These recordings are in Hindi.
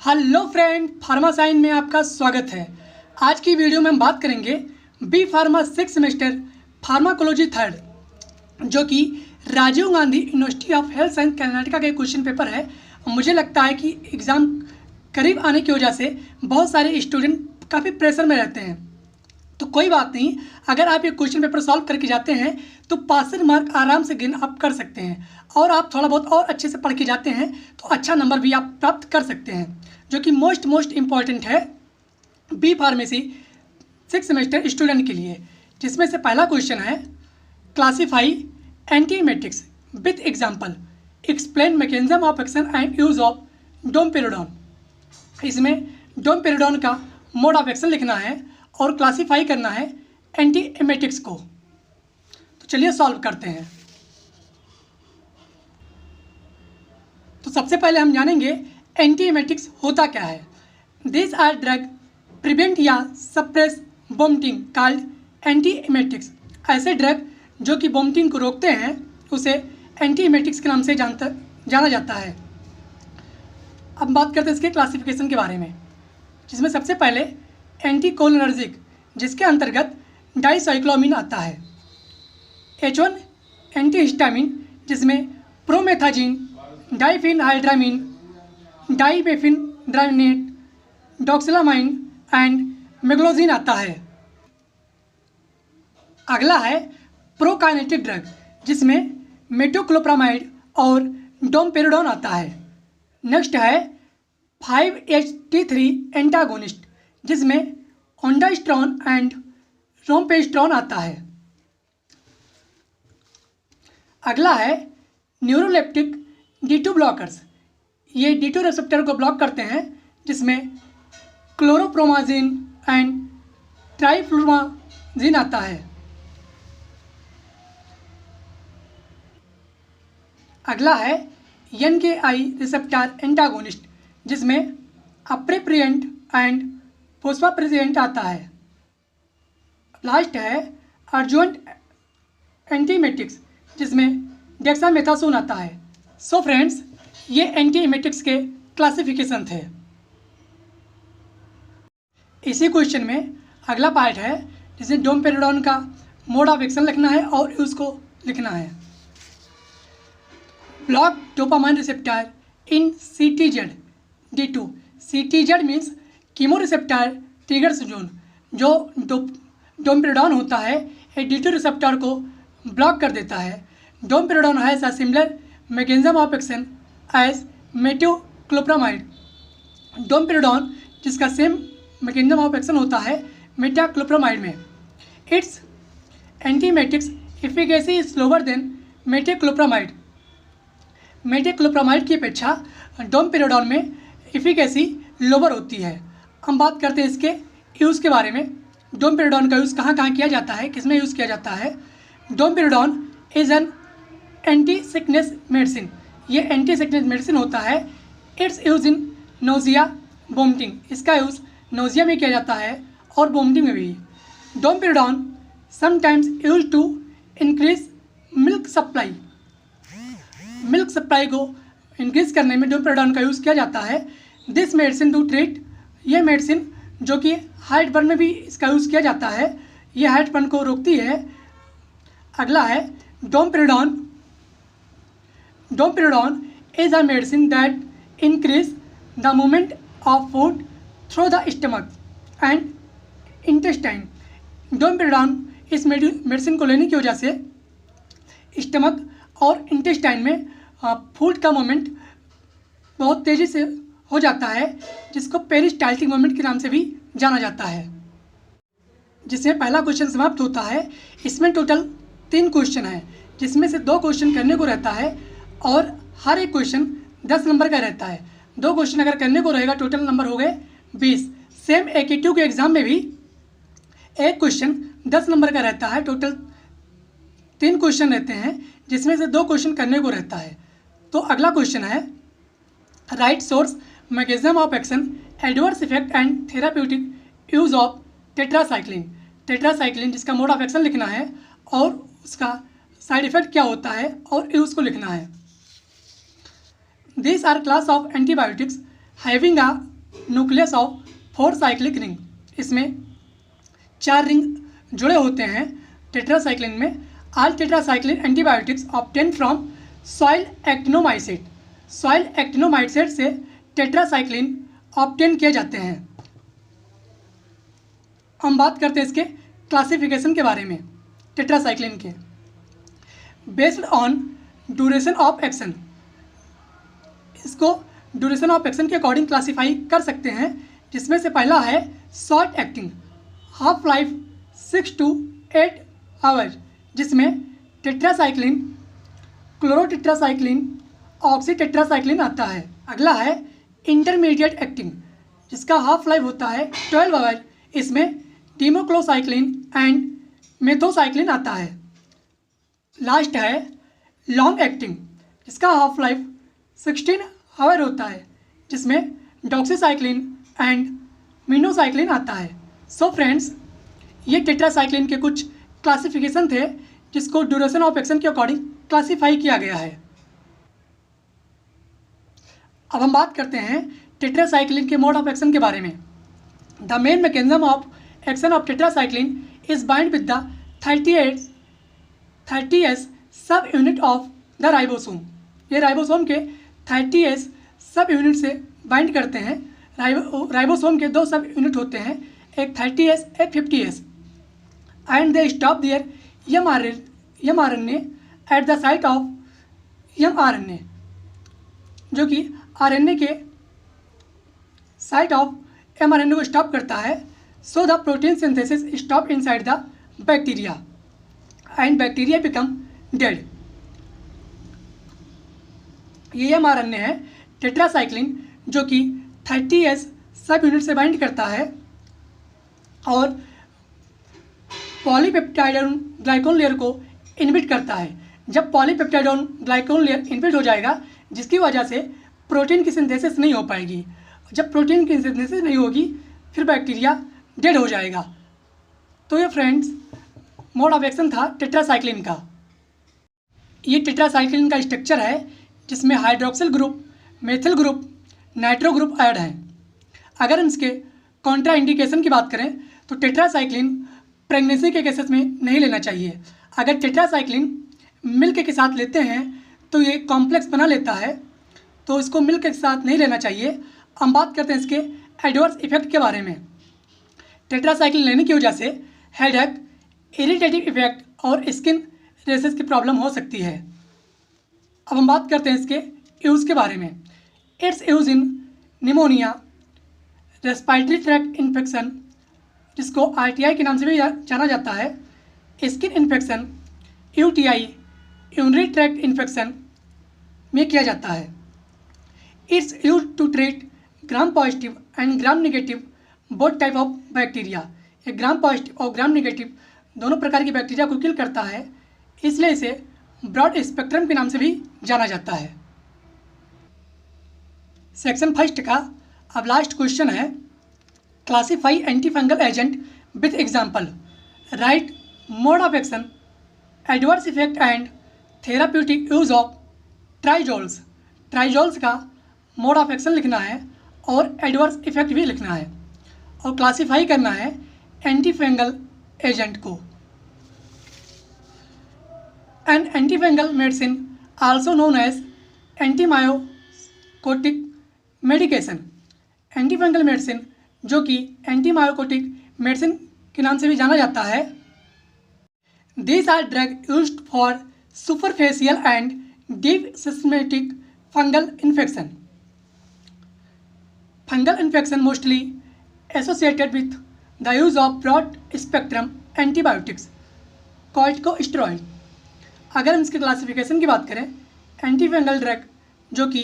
हेलो फ्रेंड, फार्मा साइंस में आपका स्वागत है। आज की वीडियो में हम बात करेंगे B pharma 6 semester pharmacology third, जो कि Rajiv Gandhi university of health science Karnataka के क्वेश्चन पेपर है। मुझे लगता है कि एग्ज़ाम करीब आने की वजह से बहुत सारे स्टूडेंट काफ़ी प्रेशर में रहते हैं, तो कोई बात नहीं। अगर आप ये क्वेश्चन पेपर सॉल्व करके जाते हैं तो पासिंग मार्क आराम से गेन आप कर सकते हैं, और आप थोड़ा बहुत और अच्छे से पढ़ के जाते हैं तो अच्छा नंबर भी आप प्राप्त कर सकते हैं, जो कि मोस्ट इम्पॉर्टेंट है बी फार्मेसी 6 सेमेस्टर स्टूडेंट के लिए। जिसमें से पहला क्वेश्चन है, classify एंटीएमेटिक्स with example, explain mechanism of action and use of domperidone. इसमें डोमपेरिडोन का मोड ऑफ एक्शन लिखना है और क्लासीफाई करना है एंटीएमेटिक्स को। तो चलिए सॉल्व करते हैं। तो सबसे पहले हम जानेंगे एंटीएमेटिक्स होता क्या है। दिस आर ड्रग प्रिवेंट या सप्रेस वोमिटिंग कॉल्ड एंटीएमेटिक्स। ऐसे ड्रग जो कि वोमिटिंग को रोकते हैं उसे एंटीएमेटिक्स के नाम से जाना जाता है। अब बात करते हैं इसके क्लासिफिकेशन के बारे में, जिसमें सबसे पहले एंटीकोलिनर्जिक, जिसके अंतर्गत डाइसाइक्लोमिन आता है। H1 एंटीहिस्टामिन, जिसमें प्रोमेथाजिन, डाइफेनहाइड्रामिन, डाइमेफिनद्राइनेट, डॉक्सिलामाइन एंड मेग्लोजिन आता है। अगला है प्रोकाइनेटिक ड्रग, जिसमें मेटोक्लोप्रामाइड और डोमपेरिडोन आता है। नेक्स्ट है 5-HT3 एंटागोनिस्ट, जिसमें ओंडास्ट्रोन एंड रोम्पेस्ट्रोन आता है। अगला है न्यूरोलेप्टिक D2 ब्लॉकर्स। ये D2 रिसेप्टर को ब्लॉक करते हैं, जिसमें क्लोरोप्रोमाजिन एंड ट्राइफ्लुमाजिन आता है। अगला है NKI रिसेप्टर एंटागोनिस्ट, जिसमें अप्रेप्रिएंट एंड फोस्फोप्रेसिएंट आता है। लास्ट है अर्जुएंट एंटीएमेटिक्स, जिसमें डेक्सामेथासोन आता है। सो फ्रेंड्स, ये एंटीएमेटिक्स के क्लासिफिकेशन थे। इसी क्वेश्चन में अगला पार्ट है, जिसमें डोमपेरिडोन का मोड ऑफ एक्शन लिखना है और उसको लिखना है। Block dopamine receptor in CTZ D2। CTZ means chemo receptor triggers zone. जो डोमपेरिडोन होता है ये D2 रिसेप्टर को ब्लॉक कर देता है। Domperidone has a similar mechanism of action as metoclopramide. Domperidone जिसका सेम मैकेनिज्म ऑफ एक्शन होता है मेटाक्लोप्रामाइड में। Its antiemetics efficacy is lower than metoclopramide. Metoclopramide की अपेक्षा डोमपेरिडोन में एफिकेसी लोअर होती है। हम बात करते हैं इसके यूज़ के बारे में। डोमपेरिडोन का यूज़ कहाँ कहाँ किया जाता है, किसमें यूज़ किया जाता है। Domperidone is an anti sickness medicine. ये एंटी सिकनेस मेडिसिन होता है। It's use in nausea vomiting. इसका यूज़ नोजिया में किया जाता है और वोमिटिंग में भी। Domperidone sometimes use to increase milk supply. Milk supply को इंक्रीज करने में डोमपेरिडोन का यूज़ किया जाता है। दिस मेडिसिन टू ट्रीट, ये मेडिसिन जो कि हार्ट बर्न में भी इसका यूज़ किया जाता है, ये हार्ट बर्न को रोकती है। अगला है domperidone. Domperidone is a medicine that increase the movement of food through the stomach and intestine. Domperidone इस मेडिसिन को लेने की वजह से स्टमक और इंटेस्टाइन में फूड का मूवमेंट बहुत तेज़ी से हो जाता है, जिसको पेरिस्टाल्टिक मूवमेंट के नाम से भी जाना जाता है। जिसमें पहला क्वेश्चन समाप्त होता है। इसमें टोटल 3 क्वेश्चन है, जिसमें से 2 क्वेश्चन करने को रहता है और हर एक क्वेश्चन 10 नंबर का रहता है। 2 क्वेश्चन अगर करने को रहेगा टोटल नंबर हो गए 20। सेम AQ के एग्ज़ाम में भी एक क्वेश्चन 10 नंबर का रहता है। टोटल 3 क्वेश्चन रहते हैं, जिसमें से 2 क्वेश्चन करने को रहता है। तो अगला क्वेश्चन है, right source, mechanism of action, adverse effect and therapeutic use of tetracycline. Tetracycline जिसका मोड ऑफ एक्शन लिखना है और उसका साइड इफेक्ट क्या होता है और यूज़ को लिखना है। These are class of antibiotics having a nucleus of 4 cyclic ring. इसमें 4 रिंग जुड़े होते हैं टेट्रासाइक्लिन में। All tetracycline antibiotics obtain from soil actinomycete. Soil actinomycete से टेट्रासाइक्लिन ऑब्टेन किए जाते हैं। हम बात करते हैं इसके क्लासिफिकेशन के बारे में टेट्रासाइक्लिन के। Based on duration of action, इसको ड्यूरेशन ऑफ एक्शन के अकॉर्डिंग क्लासीफाई कर सकते हैं, जिसमें से पहला है short acting, half life 6 to 8 hours, जिसमें टेट्रासाइक्लिन, क्लोरोटेट्रासाइक्लिन, ऑक्सीटेट्रासाइक्लिन आता है। अगला है इंटरमीडिएट एक्टिंग, जिसका हाफ लाइफ होता है 12 आवर। इसमें डिमोक्लोसाइक्लिन एंड मेथोसाइक्लिन आता है। लास्ट है लॉन्ग एक्टिंग, जिसका हाफ लाइफ 16 आवर होता है, जिसमें डॉक्सीसाइक्लिन एंड मिनोसाइक्लिन आता है। सो फ्रेंड्स, ये टेट्रासाइक्लिन के कुछ क्लासिफिकेशन थे, जिसको ड्यूरेशन ऑफ एक्शन के अकॉर्डिंग क्लासीफाई किया गया है। अब हम बात करते हैं टेट्रासाइक्लिन के मोड ऑफ एक्शन के बारे में। The main mechanism of action of tetracycline is bind with the 30S सब यूनिट ऑफ द राइबोसोम। ये राइबोसोम के 30S सब यूनिट से बाइंड करते हैं। राइबोसोम के 2 सब यूनिट होते हैं, एक 30S एक 50S, and they stop their mRNA at the site of mRNA, जो कि RNA के साइट ऑफ mRNA को स्टॉप करता है। So the protein synthesis stop inside the bacteria and bacteria become dead. ये mRNA है टेट्रासाइक्लिन, जो कि 30S सब यूनिट से बाइंड करता है और पॉलीपेप्टाइडोन ग्लाइकोन लेयर को इनहिबिट करता है। जब पॉलीपेप्टाइडोन ग्लाइकोन लेयर इनहिबिट हो जाएगा, जिसकी वजह से प्रोटीन की सिंथेसिस नहीं हो पाएगी। जब प्रोटीन की सिंथेसिस नहीं होगी, फिर बैक्टीरिया डेड हो जाएगा। तो ये फ्रेंड्स मोड ऑफ एक्शन था टेट्रासाइक्लिन का। ये टेट्रासाइक्लिन का स्ट्रक्चर है, जिसमें hydroxyl group, methyl group, nitro group add हैं। अगर हम इसके कॉन्ट्रा इंडिकेशन की बात करें तो टेट्रासाइक्लिन प्रेगनेंसी के केसेस में नहीं लेना चाहिए। अगर टेट्रासाइक्लिन मिल्क के साथ लेते हैं तो ये कॉम्प्लेक्स बना लेता है, तो इसको मिल्क के साथ नहीं लेना चाहिए। हम बात करते हैं इसके एडवर्स इफेक्ट के बारे में। टेट्रासाइक्लिन लेने की वजह से हेडेक, इरिटेटिव इफेक्ट और स्किन रेसेस की प्रॉब्लम हो सकती है। अब हम बात करते हैं इसके यूज़ के बारे में। It's use in pneumonia, respiratory tract infection, जिसको RTI के नाम से भी जाना जाता है, skin infection, UTI, urinary tract infection में किया जाता है। It's use to treat gram positive and gram negative both type of bacteria. ये ग्राम पॉजिटिव और ग्राम नेगेटिव दोनों प्रकार की बैक्टीरिया को किल करता है, इसलिए इसे ब्रॉड स्पेक्ट्रम के नाम से भी जाना जाता है। सेक्शन 1 का अब लास्ट क्वेश्चन है, classify anti fungal agent with example, write mode of action, adverse effect and therapeutic use of triazoles. Triazoles का मोड ऑफ एक्शन लिखना है और एडवर्स इफेक्ट भी लिखना है, और क्लासीफाई करना है एंटी फंगल एजेंट को। An anti fungal medicine also known as antimycotic medication. Anti fungal medicine, जो कि एंटीमायोकोटिक मेडिसिन के नाम से भी जाना जाता है। These are drug used for superficial and deep systematic fungal infection. Fungal infection mostly associated with the use of broad spectrum antibiotics, corticosteroid. अगर हम इसके क्लासिफिकेशन की बात करें, एंटी फंगल ड्रग जो कि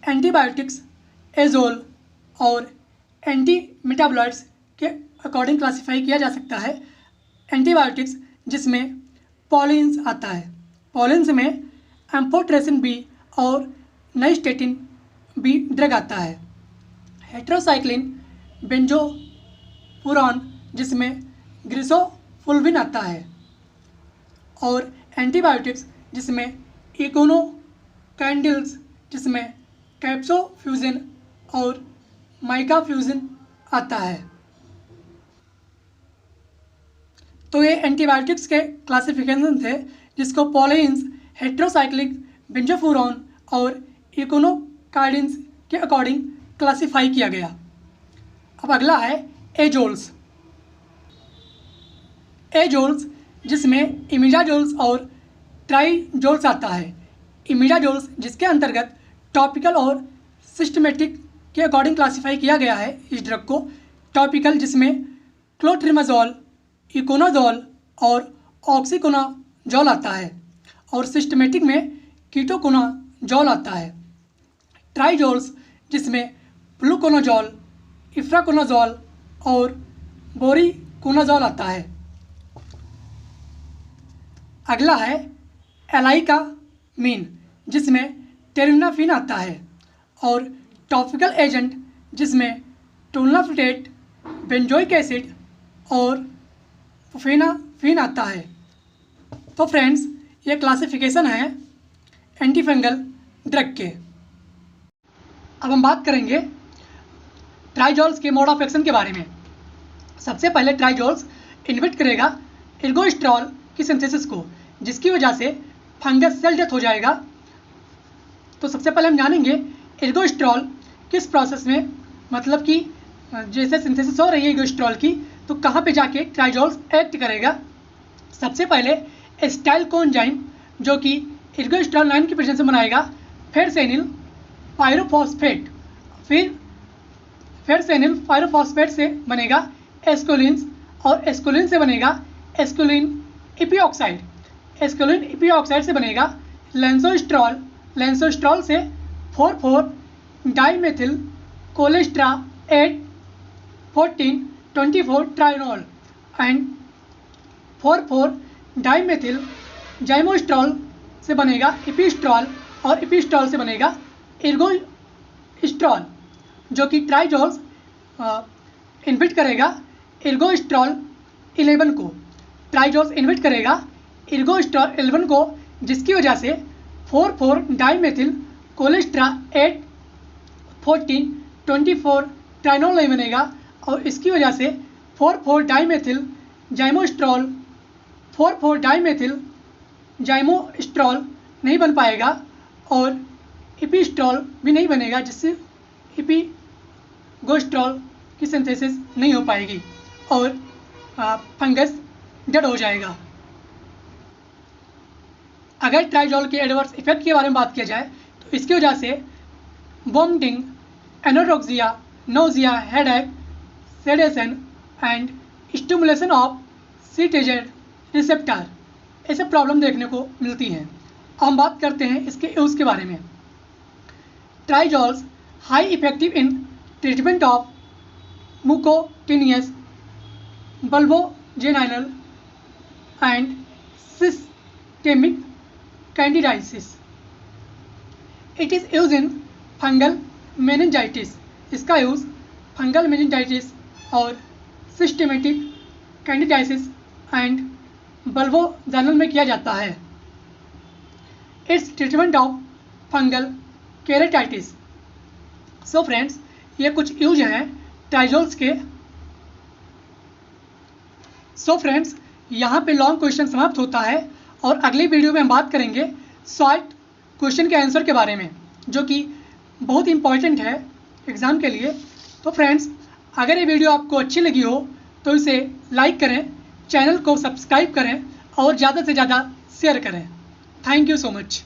एंटीबायोटिक्स, एजोल और एंटी मेटाबॉलाइट्स के अकॉर्डिंग क्लासीफाई किया जा सकता है। एंटीबायोटिक्स जिसमें पॉलिन्स आता है, पॉलिन्स में एम्फोटेरेसिन बी और नाइस्टेटिन बी ड्रग आता है। हेट्रोसाइक्लिन बेंजोपुरान जिसमें ग्रिसोफुल्विन आता है, और एंटीबायोटिक्स जिसमें इकोनोकैंडिल्स जिसमें कैप्सोफ्यूजिन और माइका फ्यूजन आता है। तो ये एंटीबायोटिक्स के क्लासिफिकेशन थे जिसको पॉलिन्स, हेट्रोसाइक्लिक, बेंजोफुरॉन और इकोनोकार्डिन्स के अकॉर्डिंग क्लासिफाई किया गया। अब अगला है एजोल्स। एजोल्स जिसमें इमिडाजोल्स और ट्राइजोल्स आता है। इमिडाजोल्स जिसके अंतर्गत टॉपिकल और सिस्टमेटिक के अकॉर्डिंग क्लासिफाई किया गया है इस ड्रग को। टॉपिकल जिसमें क्लोट्रिमाजोल, इकोनाजोल और ऑक्सीकोनाजोल आता है और सिस्टमेटिक में कीटोकोनाजोल आता है। ट्राइजोल्स जिसमें फ्लूकोनाजोल, इफ्राकोनाजोल और बोरीकोनाजोल आता है। अगला है एलाइकामीन जिसमें टेरिनाफिन आता है और टॉपिकल एजेंट जिसमें टोलनाफ्टेट, बेंजोइक एसिड और फेनाफिन आता है। तो फ्रेंड्स ये क्लासिफिकेशन है एंटीफंगल ड्रग के। अब हम बात करेंगे ट्राइजोल्स के मोड ऑफ एक्शन के बारे में। सबसे पहले ट्राइजोल्स इनहिबिट करेगा एर्गोस्ट्रॉल की सिंथेसिस को, जिसकी वजह से फंगस सेल डेथ हो जाएगा। तो सबसे पहले हम जानेंगे एर्गोस्ट्रॉल किस प्रोसेस में, मतलब कि जैसे सिंथेसिस हो रही है एर्गोस्ट्रॉल की, तो कहाँ पे जाके ट्राइजोल्स एक्ट करेगा। सबसे पहले एस्टाइल कोएंजाइम जो कि एर्गोस्ट्रॉल 9 की प्रेजेंस में बनाएगा फेरसेनिल पायरोफॉस्फेट, फिर फेरसेनिल पायरोफॉस्फेट से बनेगा एस्कोलिन्स और एस्कोलिन से बनेगा एस्कोलिन इपीऑक्साइड, एस्कोलिन इपीऑक्साइड से बनेगा लेंसोस्ट्रॉल, लेंसोस्ट्रॉल से 4,4 डाइमेथिल कोलेस्ट्राएट 14,24 ट्राइनोल एंड 4,4 डाइमेथिल जाइमोस्ट्रॉल से बनेगा इपिस्ट्रॉल और इपिस्ट्रॉल से बनेगा एर्गोस्ट्रॉल, जो कि ट्राइजोल्स इनहिबिट करेगा एर्गोस्ट्रॉल 11 को। ट्राइजोल्स इनहिबिट करेगा एर्गोस्ट्रॉल 11 को, जिसकी वजह से 4,4 डाइमेथिल कोलेस्ट्राएट 14,24 ट्राइनोल नहीं बनेगा और इसकी वजह से 4,4 डाइमेथिल जाइमोस्ट्रॉल 4,4 डाइमेथिल जाइमोस्ट्रॉल नहीं बन पाएगा और इपिस्ट्रॉल भी नहीं बनेगा, जिससे इपिगोस्ट्रॉल की सिंथेसिस नहीं हो पाएगी और फंगस डेड हो जाएगा। अगर ट्राइजोल के एडवर्स इफेक्ट के बारे में बात किया जाए तो इसकी वजह से vomiting, anorexia, nausea, headache, sedation and stimulation of CTZ receptor ऐसे प्रॉब्लम देखने को मिलती हैं। अब हम बात करते हैं इसके यूज़ के बारे में। Triazoles high effective in treatment of mucocutaneous, vulvovaginal and systemic candidiasis. It is use in fungal meningitis. इसका यूज़ फंगल मेनिंजाइटिस और सिस्टेमेटिक कैंडिडाइसिस एंड बल्बोजेनिनल में किया जाता है। Its treatment of fungal keratitis. So friends ये कुछ यूज हैं ट्राइजोल्स के। सो फ्रेंड्स यहाँ पे लॉन्ग क्वेश्चन समाप्त होता है और अगली वीडियो में हम बात करेंगे शॉर्ट क्वेश्चन के आंसर के बारे में, जो कि बहुत इंपॉर्टेंट है एग्ज़ाम के लिए। तो फ्रेंड्स अगर ये वीडियो आपको अच्छी लगी हो तो इसे लाइक करें, चैनल को सब्सक्राइब करें और ज़्यादा से ज़्यादा शेयर करें। Thank you so much.